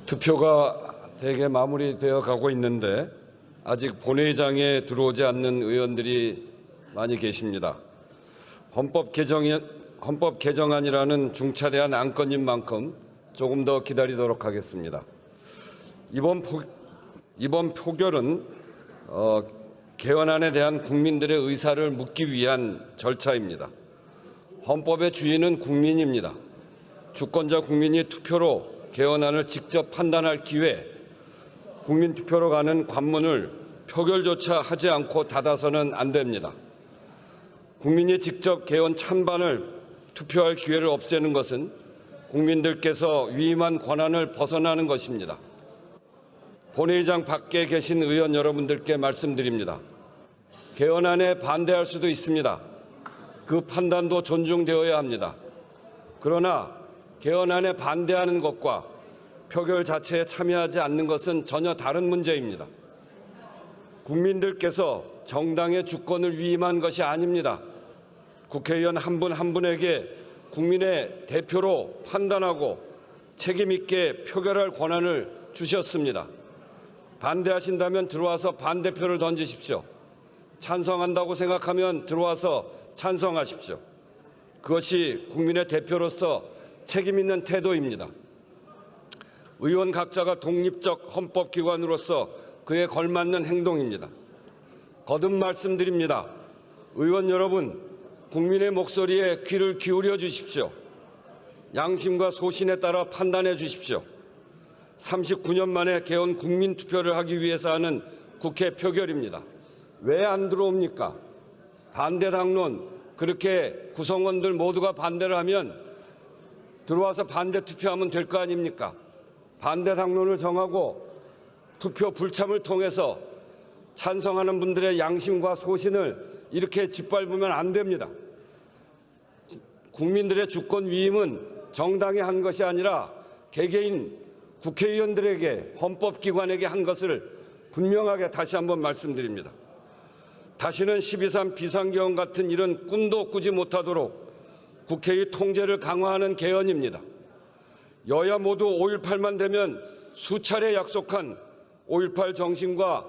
투표가 대개 마무리되어 가고 있는데 아직 본회의장에 들어오지 않는 의원들이 많이 계십니다. 헌법 개정안이라는 중차대한 안건인 만큼 조금 더 기다리도록 하겠습니다. 이번 표결은 개헌안에 대한 국민들의 의사를 묻기 위한 절차입니다. 헌법의 주인은 국민입니다. 주권자 국민이 투표로 개헌안을 직접 판단할 기회, 국민투표로 가는 관문을 표결조차 하지 않고 닫아서는 안 됩니다. 국민이 직접 개헌 찬반을 투표할 기회를 없애는 것은 국민들께서 위임한 권한을 벗어나는 것입니다. 본회의장 밖에 계신 의원 여러분들께 말씀드립니다. 개헌안에 반대할 수도 있습니다. 그 판단도 존중되어야 합니다. 그러나 개헌안에 반대하는 것과 표결 자체에 참여하지 않는 것은 전혀 다른 문제입니다. 국민들께서 정당의 주권을 위임한 것이 아닙니다. 국회의원 한 분 한 분에게 국민의 대표로 판단하고 책임 있게 표결할 권한을 주셨습니다. 반대하신다면 들어와서 반대표를 던지십시오. 찬성한다고 생각하면 들어와서 찬성하십시오. 그것이 국민의 대표로서 책임 있는 태도입니다. 의원 각자가 독립적 헌법기관으로서 그에 걸맞는 행동입니다. 거듭 말씀드립니다. 의원 여러분, 국민의 목소리에 귀를 기울여 주십시오. 양심과 소신에 따라 판단해 주십시오. 39년 만에 개헌 국민투표를 하기 위해서 하는 국회 표결입니다. 왜 안 들어옵니까? 반대 당론, 그렇게 구성원들 모두가 반대를 하면 들어와서 반대 투표하면 될 거 아닙니까? 반대 당론을 정하고 투표 불참을 통해서 찬성하는 분들의 양심과 소신을 이렇게 짓밟으면 안 됩니다. 국민들의 주권 위임은 정당이 한 것이 아니라 개개인 국회의원들에게 헌법기관에게 한 것을 분명하게 다시 한번 말씀드립니다. 다시는 12.3 비상개헌 같은 이런 꿈도 꾸지 못하도록 국회의 통제를 강화하는 개헌입니다. 여야 모두 5.18만 되면 수차례 약속한 5.18 정신과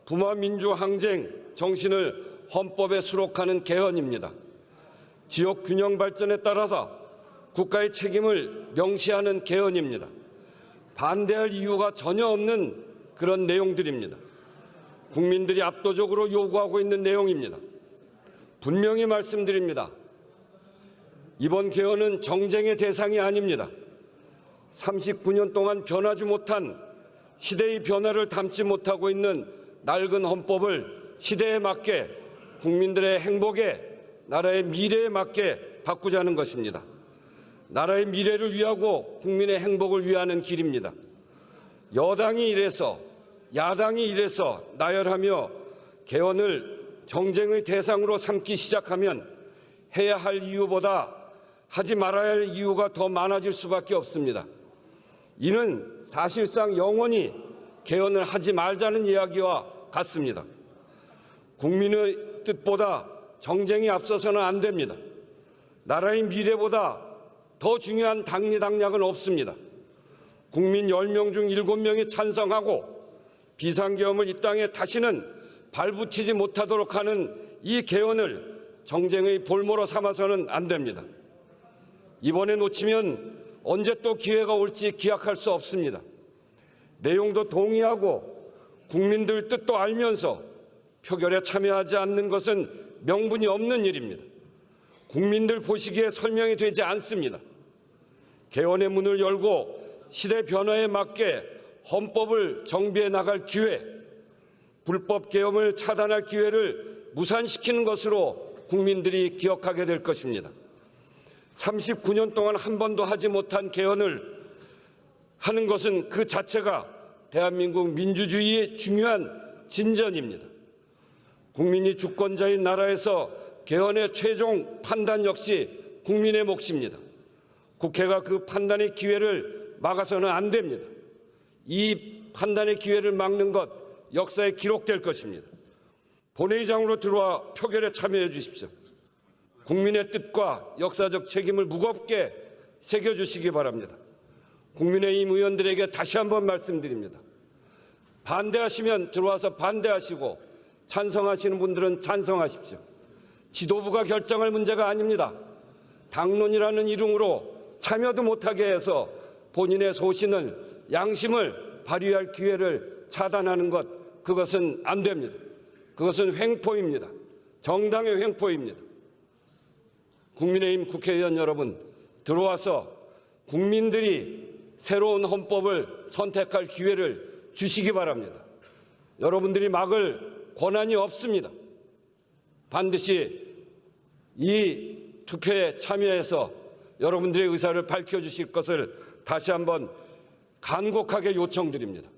부마민주항쟁 정신을 헌법에 수록하는 개헌입니다. 지역 균형 발전에 따라서 국가의 책임을 명시하는 개헌입니다. 반대할 이유가 전혀 없는 그런 내용들입니다. 국민들이 압도적으로 요구하고 있는 내용입니다. 분명히 말씀드립니다. 이번 개헌은 정쟁의 대상이 아닙니다. 39년 동안 변하지 못한 시대의 변화를 담지 못하고 있는 낡은 헌법을 시대에 맞게 국민들의 행복에 나라의 미래에 맞게 바꾸자는 것입니다. 나라의 미래를 위하고 국민의 행복을 위하는 길입니다. 여당이 이래서 야당이 이래서 나열하며 개헌을 정쟁의 대상으로 삼기 시작하면 해야 할 이유보다 하지 말아야 할 이유가 더 많아질 수밖에 없습니다. 이는 사실상 영원히 개헌을 하지 말자는 이야기와 같습니다. 국민의 뜻보다 정쟁이 앞서서는 안 됩니다. 나라의 미래보다 더 중요한 당리당략은 없습니다. 국민 10명 중 7명이 찬성하고 비상계엄을 이 땅에 다시는 발붙이지 못하도록 하는 이 개헌을 정쟁의 볼모로 삼아서는 안 됩니다. 이번에 놓치면 언제 또 기회가 올지 기약할 수 없습니다. 내용도 동의하고 국민들 뜻도 알면서 표결에 참여하지 않는 것은 명분이 없는 일입니다. 국민들 보시기에 설명이 되지 않습니다. 개헌의 문을 열고 시대 변화에 맞게 헌법을 정비해 나갈 기회, 불법 개헌을 차단할 기회를 무산시키는 것으로 국민들이 기억하게 될 것입니다. 39년 동안 한 번도 하지 못한 개헌을 하는 것은 그 자체가 대한민국 민주주의의 중요한 진전입니다. 국민이 주권자인 나라에서 개헌의 최종 판단 역시 국민의 몫입니다. 국회가 그 판단의 기회를 막아서는 안 됩니다. 이 판단의 기회를 막는 것 역사에 기록될 것입니다. 본회의장으로 들어와 표결에 참여해 주십시오. 국민의 뜻과 역사적 책임을 무겁게 새겨주시기 바랍니다. 국민의힘 의원들에게 다시 한번 말씀드립니다. 반대하시면 들어와서 반대하시고 찬성하시는 분들은 찬성하십시오. 지도부가 결정할 문제가 아닙니다. 당론이라는 이름으로 참여도 못하게 해서 본인의 소신을, 양심을 발휘할 기회를 차단하는 것, 그것은 안 됩니다. 그것은 횡포입니다. 정당의 횡포입니다. 국민의힘 국회의원 여러분, 들어와서 국민들이 새로운 헌법을 선택할 기회를 주시기 바랍니다. 여러분들이 막을 권한이 없습니다. 반드시 이 투표에 참여해서 여러분들의 의사를 밝혀주실 것을 다시 한번 간곡하게 요청드립니다.